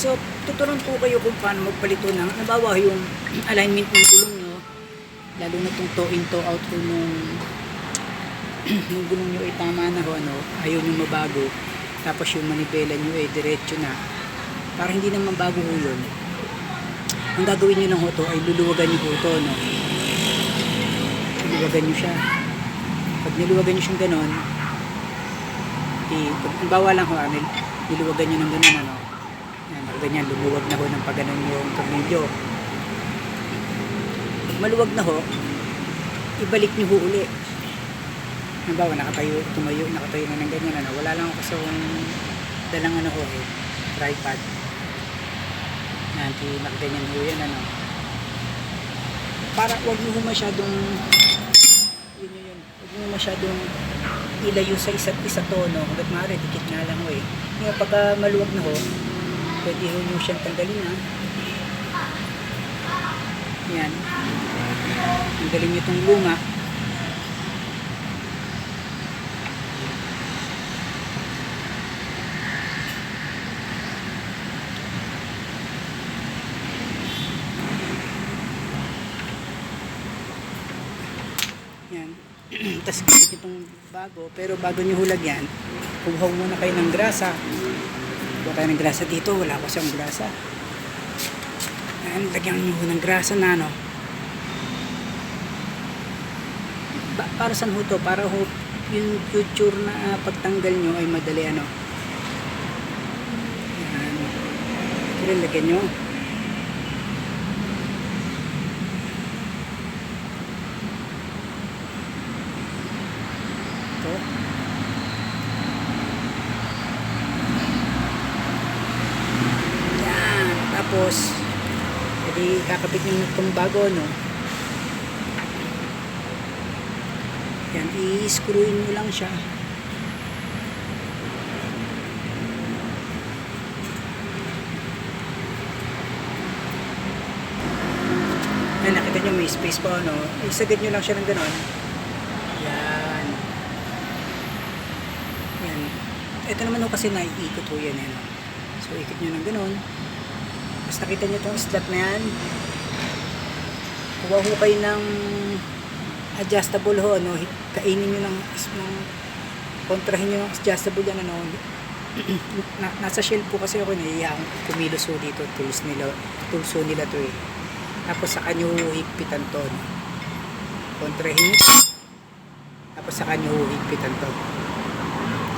So, tuturuan po kayo kung paano magpalito ng, nabawa yung alignment ng gulong nyo, lalo na itong toe in, toe out ko nung gulong nyo ay tama na ho, ano, ayaw nyo mabago, tapos yung manibela nyo ay diretso na, para hindi naman bago ho yun. Ang gagawin nyo ng hoto ay luluwagan nyo ho ito, no? Luluwagan nyo siya. Pag niluwagan nyo siyang ganon, ang bawa lang ho, niluwagan nyo ng ganon, ano? Yan, ganyan, lumuwag na ho ng pagganon yung tornilyo. Pag maluwag na ho, ibalik nyo ho uli. Halimbawa, tumayo na ng ganyan, ano? Wala lang ako sa dalang ano ho, tripod. Yan, nakaganyan ho yan, ano? Para wag nyo ho masyadong, yun, wag nyo masyadong ilayo sa isa't isa to, no? Hanggat maaari, dikit nga lang ho eh. Ngayon, pagka maluwag na ho, pwede ho nyo siyang tanggalin, ha? Yan. Tanggalin nyo itong luma. Yan. Tapos gamit itong bago, pero bago nyo hulag yan, kuhaw muna kayo ng grasa. Kuha kayo ng grasa dito, wala ko siyang grasa. Yan, lagyan nyo ng grasa na, no? Para saan ho to? Para ho yung future na pagtanggal nyo ay madali, ano? Yan. Pero lagyan nyo. Ito. Yan. Tapos, jadi kakabit nyo itong bago, no? Yan, i-screwin nyo lang siya. Yan, nakita nyo may space pa, no? Isagad nyo lang siya ng ganon. Yan. Yan. Ito naman ho kasi naiikot ho yan, no? So, ikot nyo ng ganon. Tapos nakita nyo itong slot na yan. Kuha ho kayo ng adjustable ho, ano? Kainin nyo ng kontrahin nyo ng adjustable yan, ano? Nasa shelf po kasi ako, nahiya akong kumilos ho dito. Tools ho nila to eh. Tapos saka nyo higpitan to, no? Kontrahin nyo. Tapos saka nyo higpitan to.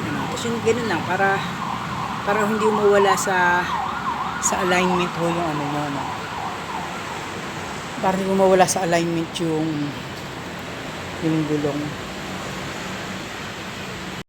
Ano? Tapos yung ganun lang, para hindi mawala sa alignment ho yung ano nyo, no? Para hindi mawala sa alignment yung gulong.